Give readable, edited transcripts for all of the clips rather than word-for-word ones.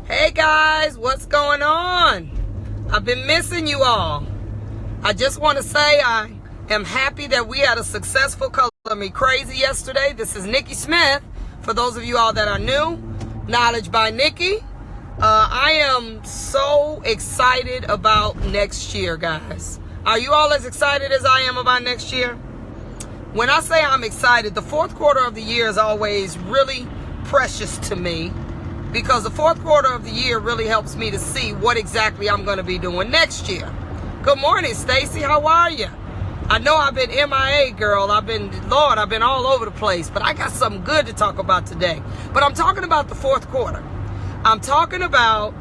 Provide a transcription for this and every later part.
Hey guys, what's going on? I've been missing you all. I just want to say I am happy that we had a successful Color Me Crazy yesterday. This is Nikki Smith. For those of you all that are new, Knowledge by Nikki. I am so excited about next year, guys. Are you all as excited as I am about next year? When I say I'm excited, the fourth quarter of the year is always really precious to me, because the fourth quarter of the year really helps me to see what exactly I'm going to be doing next year. Good morning, Stacy. How are you? I know I've been MIA, girl. I've been all over the place, but I got something good to talk about today. But I'm talking about the fourth quarter. I'm talking about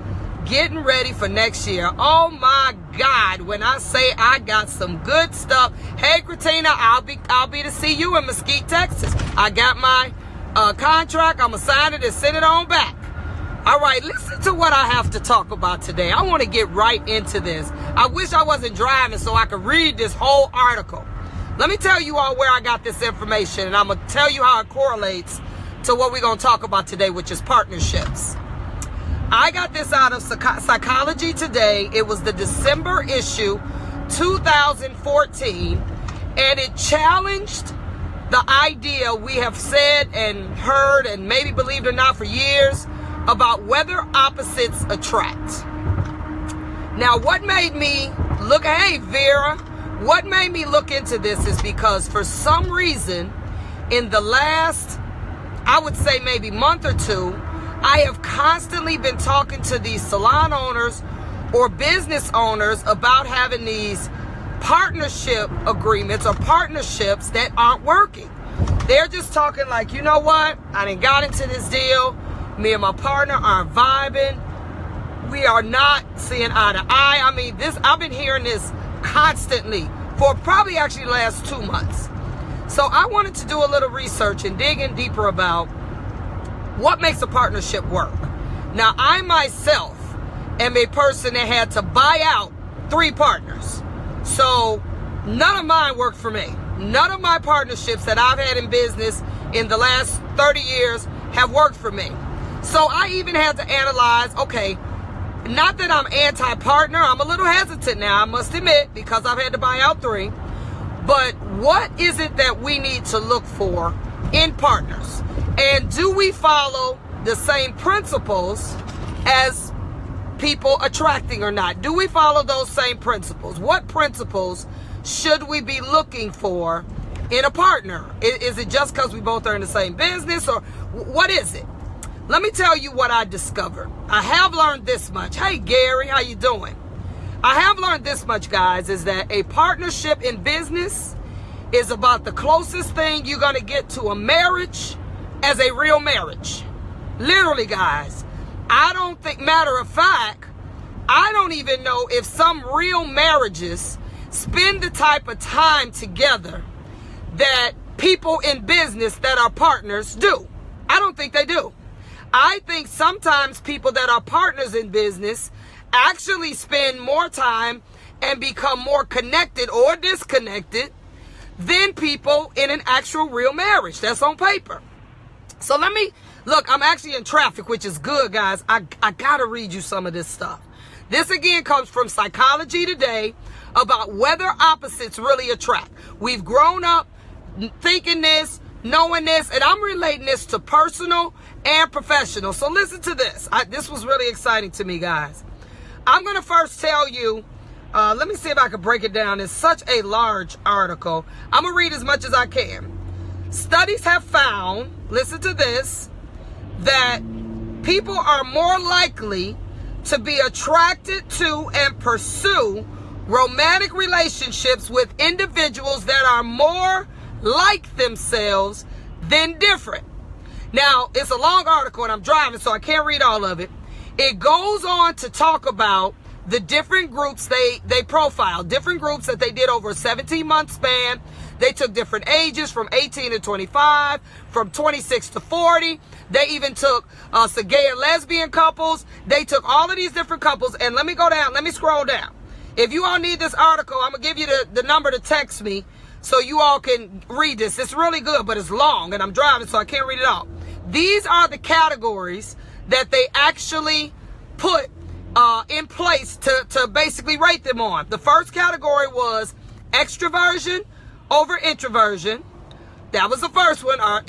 getting ready for next year. Oh my God, when I say I got some good stuff. Hey, Christina, I'll be to see you in Mesquite, Texas. I got my contract. I'm going to sign it and send it on back. All right, listen to what I have to talk about today. I want to get right into this. I wish I wasn't driving so I could read this whole article. Let me tell you all where I got this information, and I'm going to tell you how it correlates to what we're going to talk about today, which is partnerships. I got this out of Psychology Today. It was the December issue, 2014, and it challenged the idea we have said and heard and maybe believed or not for years about whether opposites attract. Now, what made me look, hey Vera, what made me look into this is because for some reason in the last, I would say maybe month or two, I have constantly been talking to these salon owners or business owners about having these partnership agreements or partnerships that aren't working. They're just talking like, you know what? I done got into this deal. Me and my partner aren't vibing. We are not seeing eye to eye. I mean, I've been hearing this constantly for probably actually the last 2 months. So I wanted to do a little research and dig in deeper about what makes a partnership work. Now, I myself am a person that had to buy out 3 partners. So none of mine worked for me. None of my partnerships that I've had in business in the last 30 years have worked for me. So I even had to analyze, okay, not that I'm anti-partner. I'm a little hesitant now, I must admit, because I've had to buy out 3. But what is it that we need to look for in partners? And do we follow the same principles as people attracting or not? Do we follow those same principles? What principles should we be looking for in a partner? Is it just because we both are in the same business, or what is it? Let me tell you what I discovered. I have learned this much. Hey, Gary, how you doing? I have learned this much, guys, is that a partnership in business is about the closest thing you're going to get to a marriage as a real marriage. Literally, guys. I don't think, matter of fact, I don't even know if some real marriages spend the type of time together that people in business that are partners do. I don't think they do. I think sometimes people that are partners in business actually spend more time and become more connected or disconnected than people in an actual real marriage. That's on paper. So look, I'm actually in traffic, which is good, guys. I gotta read you some of this stuff. This again comes from Psychology Today about whether opposites really attract. We've grown up thinking this, knowing this, and I'm relating this to personal and professional. So listen to this. This was really exciting to me, guys. I'm going to first tell you, let me see if I can break it down. It's such a large article. I'm going to read as much as I can. Studies have found, listen to this, that people are more likely to be attracted to and pursue romantic relationships with individuals that are more like themselves than different. Now, it's a long article and I'm driving, so I can't read all of it. It goes on to talk about the different groups they profiled, different groups that they did over a 17-month span. They took different ages from 18 to 25, from 26 to 40. They even took some gay and lesbian couples. They took all of these different couples, and let me go down. Let me scroll down. If you all need this article, I'm going to give you the number to text me so you all can read this. It's really good, but it's long, and I'm driving, so I can't read it all. These are the categories that they actually put in place to basically rate them on. The first category was extroversion over introversion. That was the first one. Are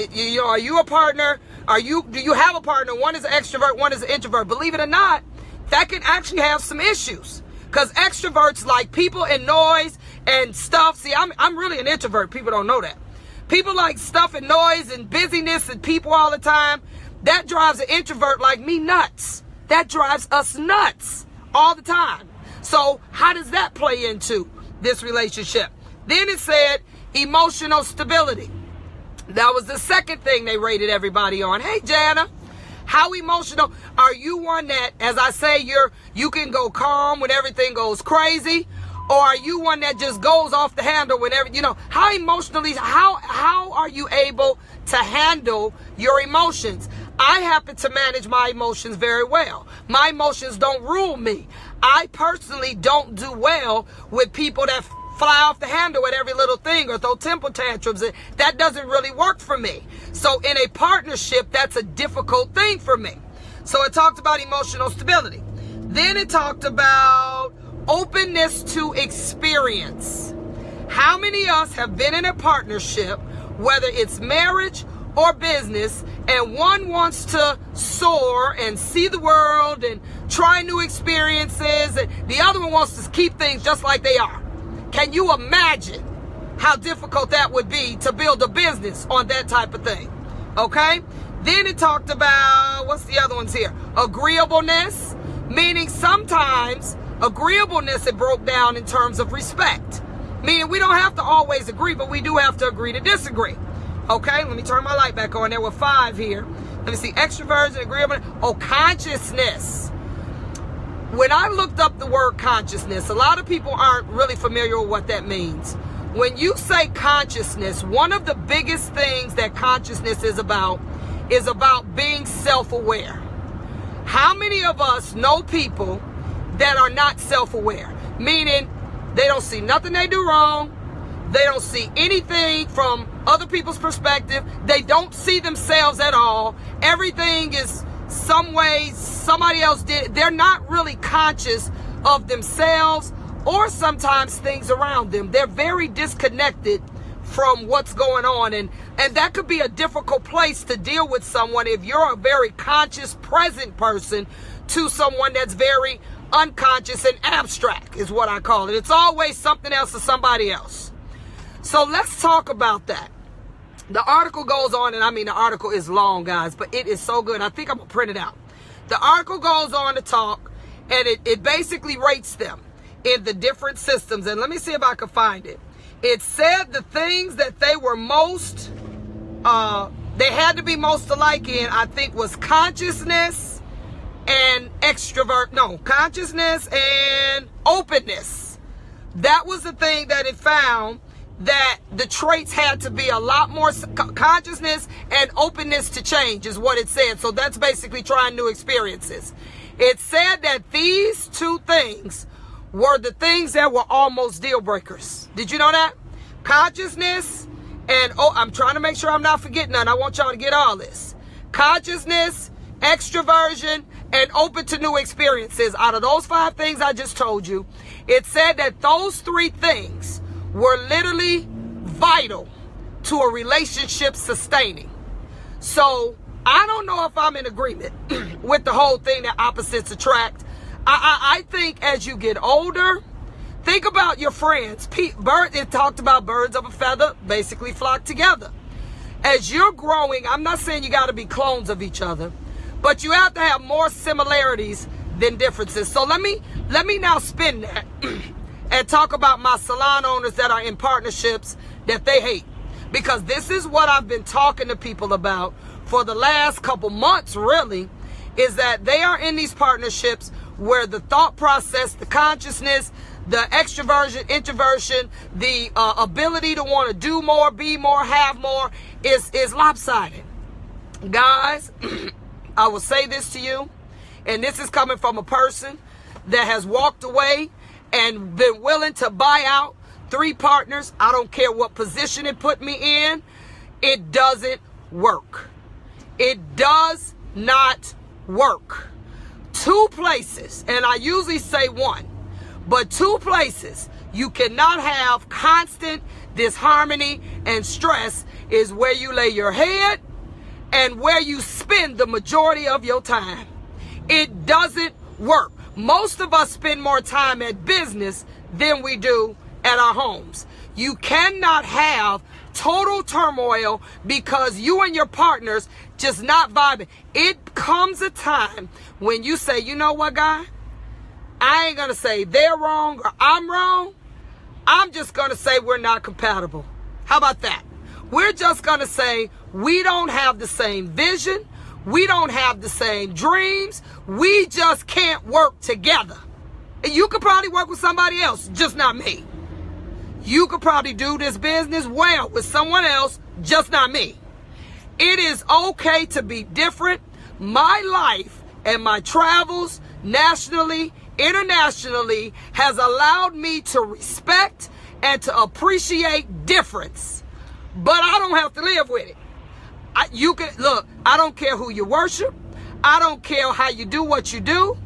you a partner? Do you have a partner? One is an extrovert, one is an introvert. Believe it or not, that can actually have some issues. Because extroverts like people and noise and stuff. See, I'm really an introvert. People don't know that. People like stuff and noise and busyness and people all the time. That drives an introvert like me nuts. That drives us nuts all the time. So how does that play into this relationship? Then it said emotional stability. That was the second thing they rated everybody on. Hey, Jana, how emotional are you? One that, as I say, you can go calm when everything goes crazy, or are you one that just goes off the handle whenever, how emotionally, how are you able to handle your emotions? I happen to manage my emotions very well. My emotions don't rule me. I personally don't do well with people that fly off the handle at every little thing or throw temper tantrums. That doesn't really work for me. So in a partnership, that's a difficult thing for me. So it talked about emotional stability. Then it talked about openness to experience. How many of us have been in a partnership, whether it's marriage or business, and one wants to soar and see the world and try new experiences, and the other one wants to keep things just like they are? Can you imagine how difficult that would be to build a business on that type of thing? Okay? Then it talked about, what's the other ones here? Agreeableness, meaning sometimes agreeableness, it broke down in terms of respect. Meaning we don't have to always agree, but we do have to agree to disagree. Okay? Let me turn my light back on. There were 5 here. Let me see. Extroversion, agreeableness. Oh, consciousness. When I looked up the word consciousness, a lot of people aren't really familiar with what that means. When you say consciousness, one of the biggest things that consciousness is about being self-aware. How many of us know people that are not self-aware? Meaning they don't see nothing they do wrong. They don't see anything from other people's perspective. They don't see themselves at all. Everything is some way somebody else did it. They're not really conscious of themselves or sometimes things around them. They're very disconnected from what's going on, and that could be a difficult place to deal with someone if you're a very conscious, present person to someone that's very unconscious and abstract, is what I call it. It's always something else or somebody else. So let's talk about that. The article goes on, and the article is long, guys, but it is so good. I think I'm going to print it out. The article goes on to talk, and it basically rates them in the different systems. And let me see if I can find it. It said the things that they were most, they had to be most alike in, I think, was consciousness and consciousness and openness. That was the thing that it found, that the traits had to be a lot more consciousness and openness to change, is what it said. So that's basically trying new experiences. It said that these 2 things were the things that were almost deal breakers. Did you know that? Consciousness and, I'm trying to make sure I'm not forgetting none. I want y'all to get all this. Consciousness, extroversion, and open to new experiences. Out of those 5 things I just told you, it said that those 3 things were literally vital to a relationship sustaining. So I don't know if I'm in agreement with the whole thing that opposites attract. I think as you get older, think about your friends. It talked about birds of a feather basically flock together. As you're growing, I'm not saying you got to be clones of each other, but you have to have more similarities than differences. So let me now spin that and talk about my salon owners that are in partnerships that they hate. Because this is what I've been talking to people about for the last couple months, really, is that they are in these partnerships where the thought process, the consciousness, the extroversion, introversion, the ability to want to do more, be more, have more is lopsided. Guys, I will say this to you, and this is coming from a person that has walked away and been willing to buy out 3 partners. I don't care what position it put me in. It doesn't work. It does not work. two places, and I usually say one, but two places you cannot have constant disharmony and stress is where you lay your head and where you spend the majority of your time. It doesn't work. Most of us spend more time at business than we do at our homes. You cannot have total turmoil because you and your partners just not vibing. It comes a time when you say, you know what, guy? I ain't gonna say they're wrong or I'm wrong. I'm just gonna say we're not compatible. How about that? We're just gonna say we don't have the same vision. We don't have the same dreams. We just can't work together. You could probably work with somebody else, just not me. You could probably do this business well with someone else, just not me. It is okay to be different. My life and my travels nationally, internationally has allowed me to respect and to appreciate difference. But I don't have to live with it. I don't care who you worship. I don't care how you do what you do.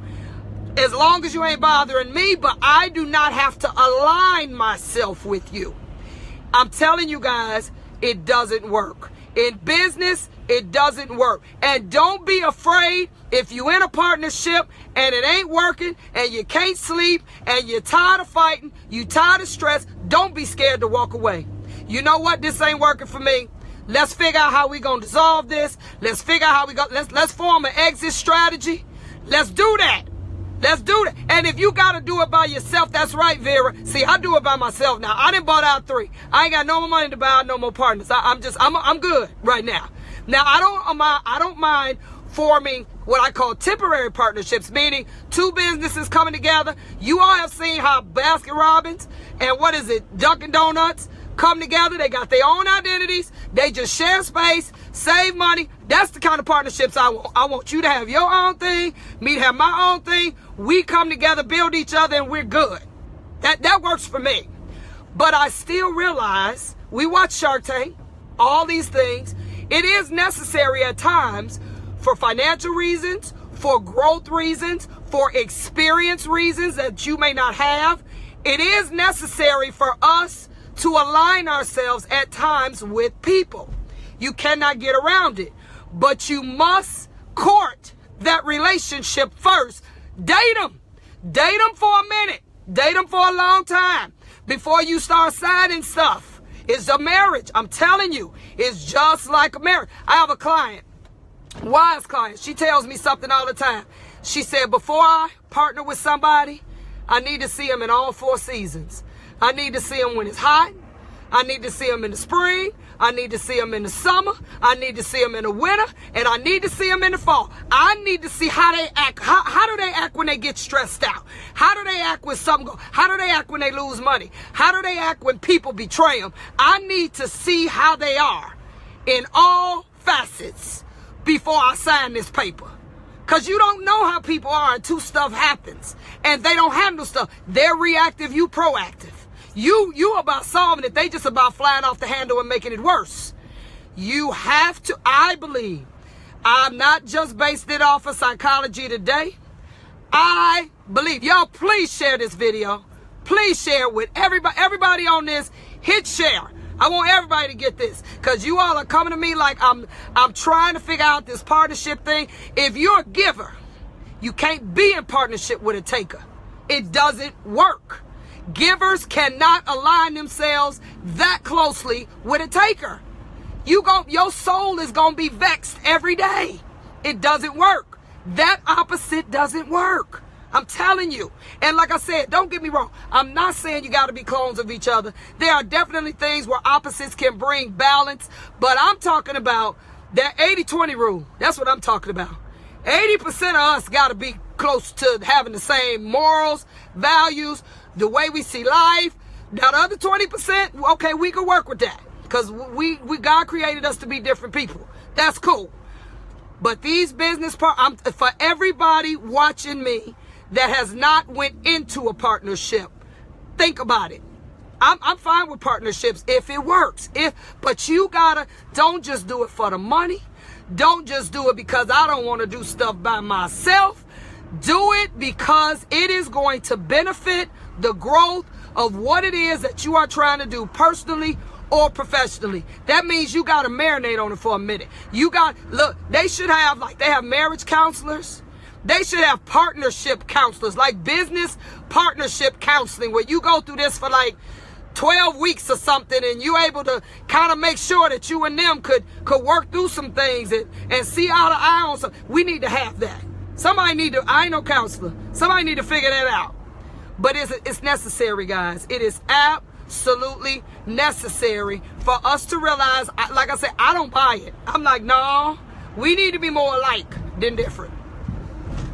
As long as you ain't bothering me, but I do not have to align myself with you. I'm telling you guys, it doesn't work. In business, it doesn't work. And don't be afraid if you're in a partnership and it ain't working and you can't sleep and you're tired of fighting, you tired of stress, don't be scared to walk away. You know what? This ain't working for me. Let's figure out how we gonna dissolve this. Let's figure out how we go. Let's form an exit strategy. Let's do that. Let's do that. And if you got to do it by yourself, that's right, Vera. See, I do it by myself now. I done bought out 3. I ain't got no more money to buy out no more partners. I'm good right now. Now, I don't mind forming what I call temporary partnerships, meaning 2 businesses coming together. You all have seen how Baskin Robbins and Dunkin' Donuts come together. They got their own identities. They just share space, save money. That's the kind of partnerships I want. I want you to have your own thing, me to have my own thing. We come together, build each other, and we're good. That works for me. But I still realize, we watch Shark Tank, all these things. It is necessary at times for financial reasons, for growth reasons, for experience reasons that you may not have. It is necessary for us to align ourselves at times with people. You cannot get around it. But you must court that relationship first. Date them. Date them for a minute. Date them for a long time before you start signing stuff. It's a marriage. I'm telling you, it's just like a marriage. I have a client, wise client. She tells me something all the time. She said, before I partner with somebody, I need to see them in all 4 seasons. I need to see them when it's hot. I need to see them in the spring. I need to see them in the summer. I need to see them in the winter. And I need to see them in the fall. I need to see how they act. How do they act when they get stressed out? How do they act when something goes? How do they act when they lose money? How do they act when people betray them? I need to see how they are in all facets before I sign this paper. Because you don't know how people are until stuff happens. And they don't handle stuff. They're reactive, you proactive. You about solving it. They just about flying off the handle and making it worse. You have to, I believe, I'm not just based it off of Psychology Today. I believe, y'all please share this video. Please share with everybody on this. Hit share. I want everybody to get this, because you all are coming to me like I'm trying to figure out this partnership thing. If you're a giver, you can't be in partnership with a taker. It doesn't work. Givers cannot align themselves that closely with a taker. Your soul is going to be vexed every day. It doesn't work. That opposite doesn't work. I'm telling you. And like I said, don't get me wrong. I'm not saying you got to be clones of each other. There are definitely things where opposites can bring balance. But I'm talking about that 80-20 rule. That's what I'm talking about. 80% of us got to be close to having the same morals, values, the way we see life. Now the other 20%, okay, we can work with that. Because God created us to be different people. That's cool. But these business for everybody watching me that has not went into a partnership, think about it. I'm fine with partnerships if it works. But you don't just do it for the money. Don't just do it because I don't want to do stuff by myself. Do it because it is going to benefit the growth of what it is that you are trying to do personally or professionally. That means you got to marinate on it for a minute. Look, they should have, like they have marriage counselors. They should have partnership counselors, like business partnership counseling, where you go through this for like 12 weeks or something, and you able to kind of make sure that you and them could work through some things and see eye to eye on something. We need to have that. I ain't no counselor. Somebody need to figure that out. But it's necessary, guys. It is absolutely necessary for us to realize, like I said, I don't buy it. I'm like, no, we need to be more alike than different.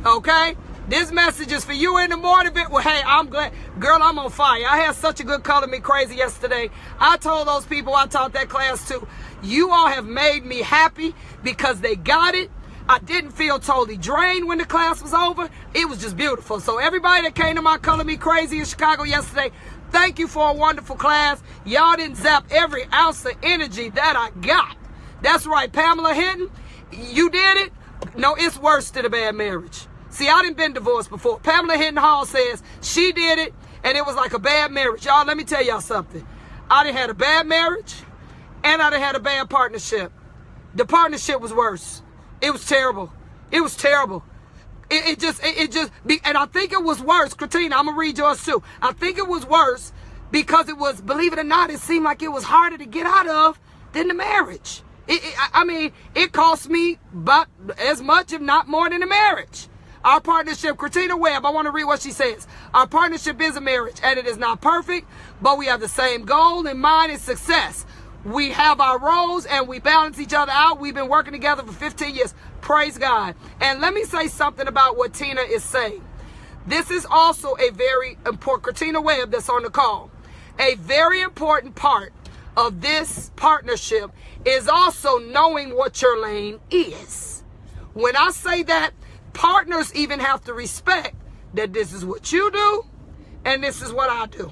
Okay? This message is for you in the morning. Well, hey, I'm glad. Girl, I'm on fire. I had such a good Color Me Crazy yesterday. I told those people I taught that class to, you all have made me happy because they got it. I didn't feel totally drained when the class was over. It was just beautiful. So everybody that came to my Color Me Crazy in Chicago yesterday, thank you for a wonderful class. Y'all didn't zap every ounce of energy that I got. That's right, Pamela Hinton, you did it. No, it's worse than a bad marriage. See, I done been divorced before. Pamela Hinton Hall says she did it, and it was like a bad marriage. Y'all, let me tell y'all something. I done had a bad marriage, and I done had a bad partnership. The partnership was worse. It was terrible. It was terrible. And I think it was worse. Christina, I'm going to read yours too. I think it was worse because it was, believe it or not, it seemed like it was harder to get out of than the marriage. It cost me about as much, if not more, than the marriage. Our partnership, Christina Webb, I want to read what she says. Our partnership is a marriage, and it is not perfect, but we have the same goal in mind, is success. We have our roles, and we balance each other out. We've been working together for 15 years. Praise God. And let me say something about what Tina is saying. This is also a very important, Christina Webb that's on the call, a very important part of this partnership is also knowing what your lane is. When I say that, partners even have to respect that this is what you do and this is what I do.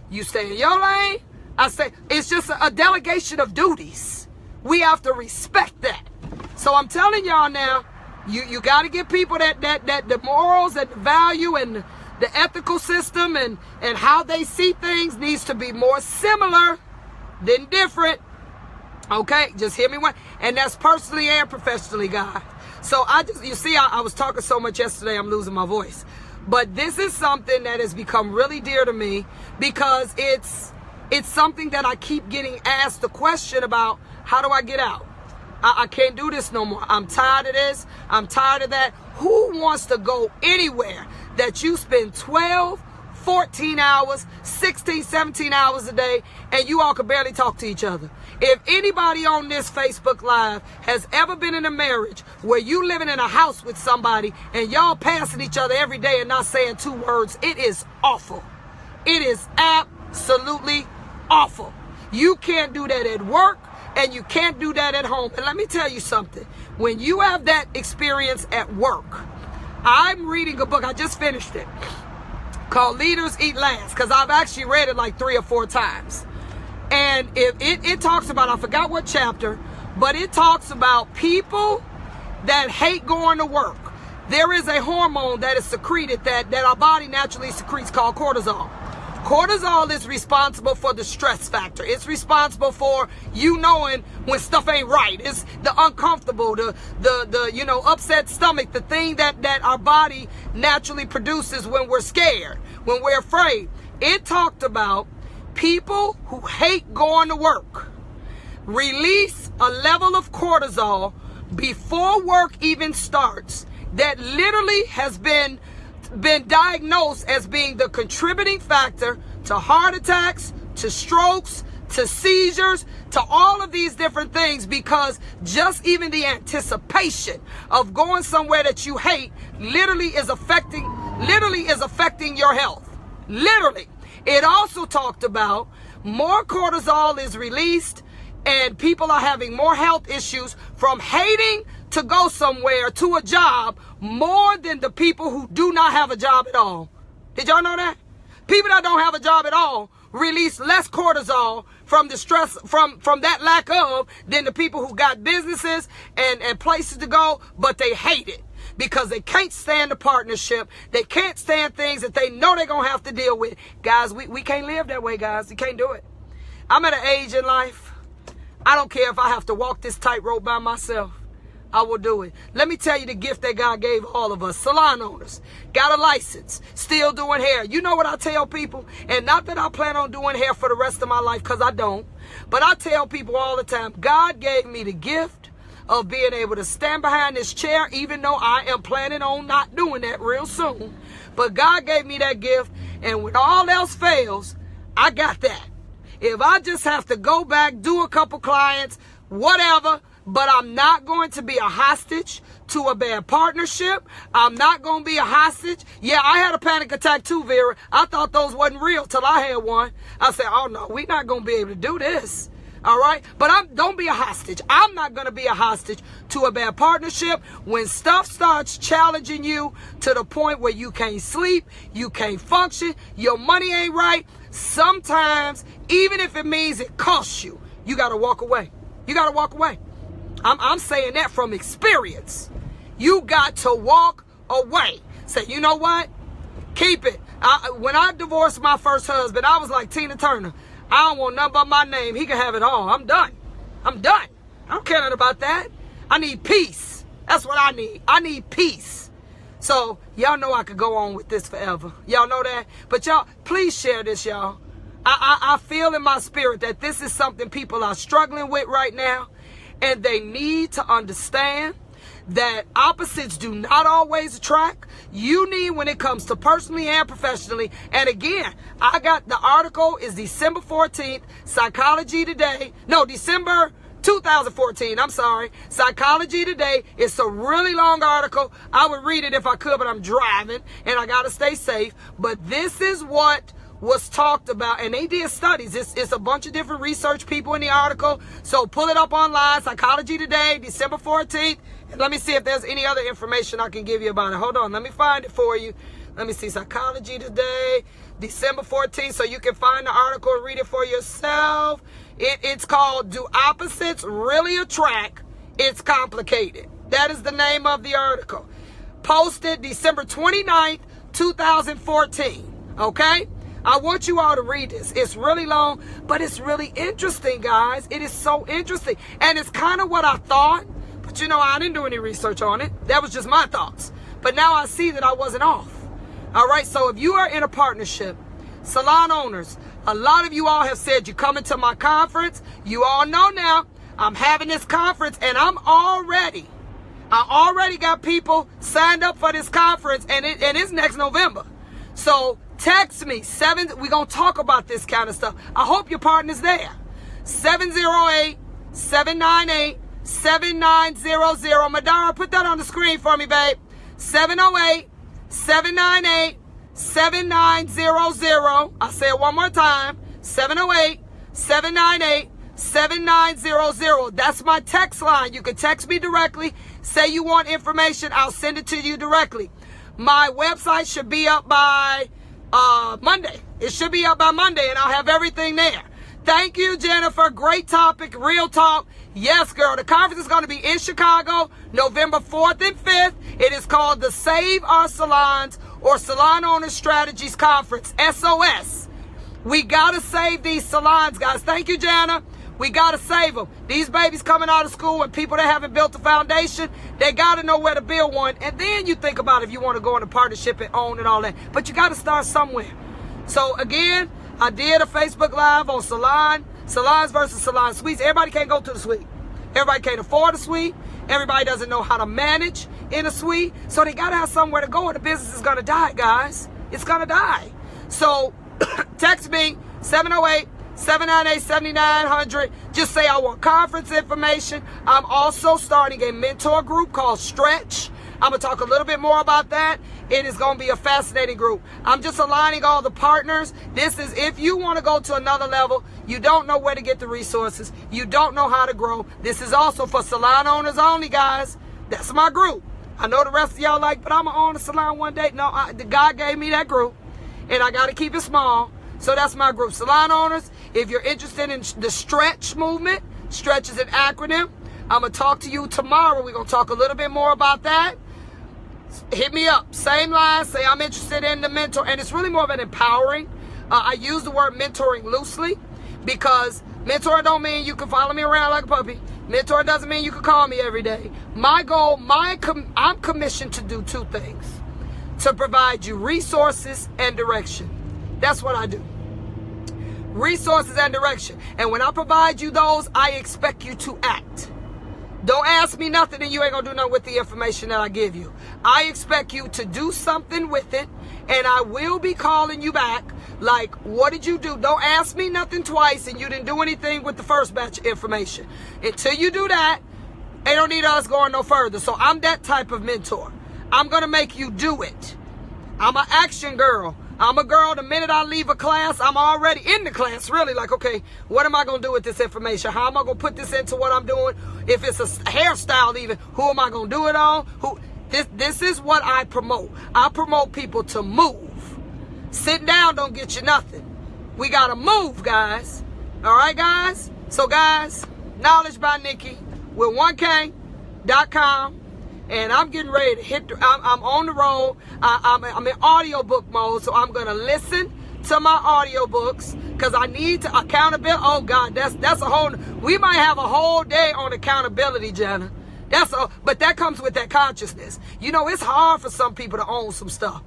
You stay in your lane, I say, it's just a delegation of duties. We have to respect that. So I'm telling y'all now, you got to give people that the morals and the value and the ethical system and how they see things needs to be more similar than different. Okay, just hear me one. And that's personally and professionally, guys. So I was talking so much yesterday, I'm losing my voice. But this is something that has become really dear to me because it's something that I keep getting asked the question about, how do I get out? I can't do this no more. I'm tired of this. I'm tired of that. Who wants to go anywhere that you spend 12, 14 hours, 16, 17 hours a day, and you all can barely talk to each other? If anybody on this Facebook Live has ever been in a marriage where you living in a house with somebody and y'all passing each other every day and not saying two words, it is awful. It is absolutely awful. You can't do that at work and you can't do that at home. And let me tell you something. When you have that experience at work, I'm reading a book, I just finished it, called Leaders Eat Last, because I've actually read it like 3 or 4 times. And it talks about, I forgot what chapter, but it talks about people that hate going to work. There is a hormone that is secreted that our body naturally secretes called cortisol. Cortisol is responsible for the stress factor. It's responsible for you knowing when stuff ain't right. It's the uncomfortable, the upset stomach, the thing that our body naturally produces when we're scared, when we're afraid. It talked about people who hate going to work release a level of cortisol before work even starts that literally has been diagnosed as being the contributing factor to heart attacks, to strokes, to seizures, to all of these different things, because just even the anticipation of going somewhere that you hate literally is affecting your health. Literally. It also talked about more cortisol is released and people are having more health issues from hating to go somewhere to a job more than the people who do not have a job at all. Did y'all know that? People that don't have a job at all release less cortisol from the stress, from that lack of, than the people who got businesses and places to go, but they hate it. because they can't stand the partnership. They can't stand things that they know they're going to have to deal with. Guys, we can't live that way, guys. You can't do it. I'm at an age in life, I don't care if I have to walk this tightrope by myself. I will do it. Let me tell you the gift that God gave all of us. Salon owners, got a license, still doing hair. You know what I tell people? And not that I plan on doing hair for the rest of my life, because I don't. But I tell people all the time, God gave me the gift of being able to stand behind this chair, even though I am planning on not doing that real soon. But God gave me that gift, and when all else fails, I got that. If I just have to go back, do a couple clients, whatever, but I'm not going to be a hostage to a bad partnership. I'm not going to be a hostage. Yeah, I had a panic attack too, Vera. I thought those wasn't real till I had one. I said, oh no, we're not going to be able to do this. All right? But don't be a hostage. I'm not going to be a hostage to a bad partnership. When stuff starts challenging you to the point where you can't sleep, you can't function, your money ain't right, sometimes, even if it means it costs you, you got to walk away. You got to walk away. I'm saying that from experience. You got to walk away. Say, you know what? Keep it. When I divorced my first husband, I was like Tina Turner. I don't want nothing but my name. He can have it all. I'm done. I'm done. I don't care nothing about that. I need peace. That's what I need. I need peace. So, y'all know I could go on with this forever. Y'all know that? But y'all, please share this, y'all. I feel in my spirit that this is something people are struggling with right now. And they need to understand that opposites do not always attract. You need, when it comes to personally and professionally. And again, I got the article is December 14th, Psychology Today. No, December 2014. I'm sorry. Psychology Today. It's a really long article. I would read it if I could, but I'm driving and I got to stay safe. But this is what was talked about, and they did studies. It's a bunch of different research people in the article. So pull it up online, Psychology Today, December 14th. And let me see if there's any other information I can give you about it. Hold on, let me find it for you. Let me see, Psychology Today, December 14th, so you can find the article and read it for yourself. It's called, Do Opposites Really Attract? It's Complicated. That is the name of the article. Posted December 29th, 2014. Okay? I want you all to read this. It's really long, but it's really interesting, guys. It is so interesting. And it's kind of what I thought, but you know, I didn't do any research on it. That was just my thoughts. But now I see that I wasn't off. All right, so if you are in a partnership, salon owners, a lot of you all have said you're coming to my conference. You all know now, I'm having this conference, and I already got people signed up for this conference, and it's next November. So text me, we're going to talk about this kind of stuff. I hope your partner's there. 708-798-7900. Madara, put that on the screen for me, babe. 708-798-7900. I'll say it one more time. 708-798-7900. That's my text line. You can text me directly. Say you want information. I'll send it to you directly. My website should be up by Monday. It should be up by Monday, and I'll have everything there. Thank you, Jennifer. Great topic. Real talk. Yes, girl. The conference is going to be in Chicago, November 4th and 5th. It is called the Save Our Salons or Salon Owners Strategies Conference, SOS. We got to save these salons, guys. Thank you, Jana. We got to save them. These babies coming out of school and people that haven't built a foundation, they got to know where to build one. And then you think about if you want to go in a partnership and own and all that. But you got to start somewhere. So, again, I did a Facebook Live on salons versus salon suites. Everybody can't go to the suite. Everybody can't afford a suite. Everybody doesn't know how to manage in a suite. So they got to have somewhere to go or the business is going to die, guys. It's going to die. So text me, 708-798-7900. Just say I want conference information. I'm also starting a mentor group called Stretch. I'm going to talk a little bit more about that. It is going to be a fascinating group. I'm just aligning all the partners. This is if you want to go to another level, you don't know where to get the resources, you don't know how to grow. This is also for salon owners only, guys. That's my group. I know the rest of y'all like, but I'm going to own a salon one day. No, God gave me that group, and I got to keep it small. So that's my group. Salon owners, if you're interested in the Stretch movement, Stretch is an acronym. I'm going to talk to you tomorrow. We're going to talk a little bit more about that. hit me up. Same line. Say I'm interested in the mentor. And it's really more of an empowering. I use the word mentoring loosely because mentor don't mean you can follow me around like a puppy. Mentor doesn't mean you can call me every day. My goal, I'm commissioned to do two things. To provide you resources and direction. That's what I do. Resources and direction. And when I provide you those, I expect you to act. Don't ask me nothing and you ain't gonna do nothing with the information that I give you. I expect you to do something with it, and I will be calling you back like, what did you do? Don't ask me nothing twice and you didn't do anything with the first batch of information. Until you do that, they don't need us going no further. So I'm that type of mentor. I'm gonna make you do it. I'm an action girl. I'm a girl, the minute I leave a class, I'm already in the class, really. Like, okay, what am I going to do with this information? How am I going to put this into what I'm doing? If it's a hairstyle even, who am I going to do it on? This is what I promote. I promote people to move. Sitting down don't get you nothing. We got to move, guys. All right, guys? So, guys, Knowledge by Nikki with 1K.com. And I'm getting ready to hit. I'm on the road. I'm in audiobook mode, so I'm gonna listen to my audiobooks because I need to accountability. Oh God, that's a whole. We might have a whole day on accountability, Jenna. But that comes with that consciousness. You know, it's hard for some people to own some stuff.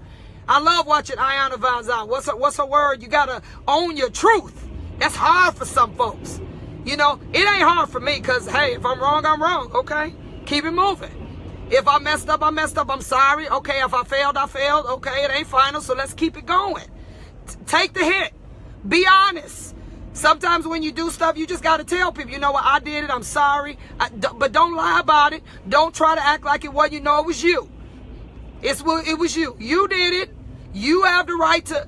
I love watching Ayanna Vanzant. What's her word? You gotta own your truth. That's hard for some folks. You know, it ain't hard for me because hey, if I'm wrong, I'm wrong. Okay, keep it moving. If I messed up, I messed up. I'm sorry. Okay, if I failed, I failed. Okay, it ain't final, so let's keep it going. Take the hit. Be honest. Sometimes when you do stuff, you just got to tell people, you know what, I did it. I'm sorry. But don't lie about it. Don't try to act like it wasn't. You know it was you. It was you. You did it. You have the right to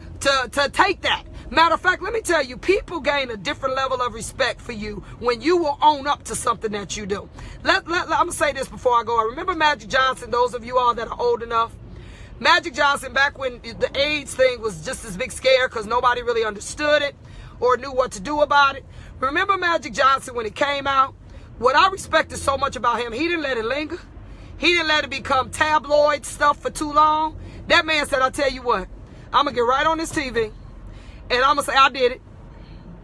take that. Matter of fact, let me tell you, people gain a different level of respect for you when you will own up to something that you do. I'm going to say this before I go. I remember Magic Johnson, those of you all that are old enough. Magic Johnson, back when the AIDS thing was just this big scare because nobody really understood it or knew what to do about it. Remember Magic Johnson when it came out? What I respected so much about him, he didn't let it linger. He didn't let it become tabloid stuff for too long. That man said, I'll tell you what, I'm going to get right on this TV. And I'm going to say, I did it.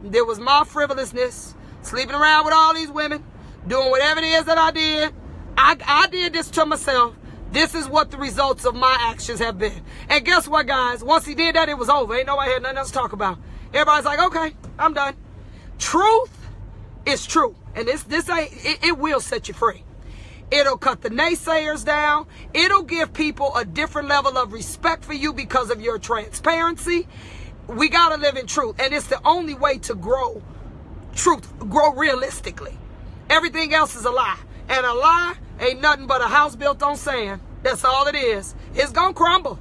There was my frivolousness, sleeping around with all these women, doing whatever it is that I did. I did this to myself. This is what the results of my actions have been. And guess what, guys? Once he did that, it was over. Ain't nobody had nothing else to talk about. Everybody's like, okay, I'm done. Truth is true. And it will set you free. It'll cut the naysayers down. It'll give people a different level of respect for you because of your transparency. We got to live in truth. And it's the only way to grow truth, grow realistically. Everything else is a lie. And a lie ain't nothing but a house built on sand. That's all it is. It's going to crumble.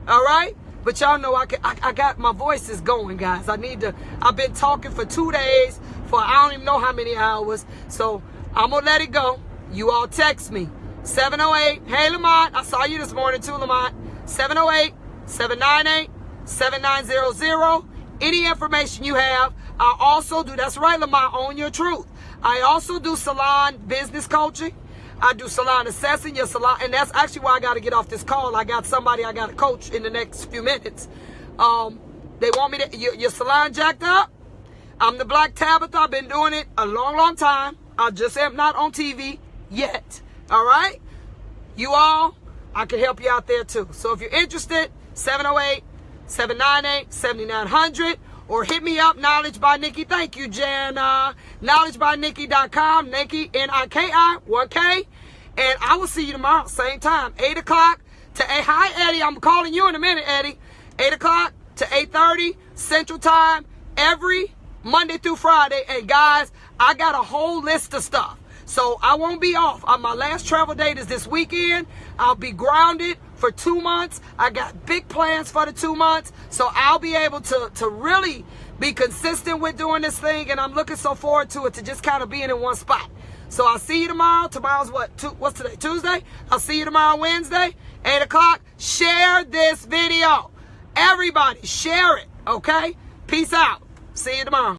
All right? But y'all know I got my voice is going, guys. I've been talking for 2 days for I don't even know how many hours. So I'm going to let it go. You all text me. 708. Hey, Lamont. I saw you this morning too, Lamont. 708-798-7900. Any information you have. I also do, that's right, Lamont, own your truth. I also do salon business coaching. I do salon assessing your salon. And that's actually why I got to get off this call. I got somebody I got to coach in the next few minutes. They want me to, your salon jacked up. I'm the Black Tabitha. I've been doing it a long, long time. I just am not on TV yet. All right? You all, I can help you out there too. So if you're interested, 708-798-7900 or hit me up, Knowledge by Nikki. Thank you, Jen. KnowledgeByNikki.com, Nikki, N-I-K-I, 1K. And I will see you tomorrow, same time, 8 o'clock to 8. Hi, Eddie. I'm calling you in a minute, Eddie. 8 o'clock to 8:30 Central Time every Monday through Friday. And guys, I got a whole list of stuff. So I won't be off. My last travel date is this weekend. I'll be grounded for 2 months. I got big plans for the 2 months. So I'll be able to really be consistent with doing this thing. And I'm looking so forward to it, to just kind of being in one spot. So I'll see you tomorrow. Tomorrow's what's today? Tuesday? I'll see you tomorrow, Wednesday, 8 o'clock. Share this video. Everybody, share it. Okay? Peace out. See you tomorrow.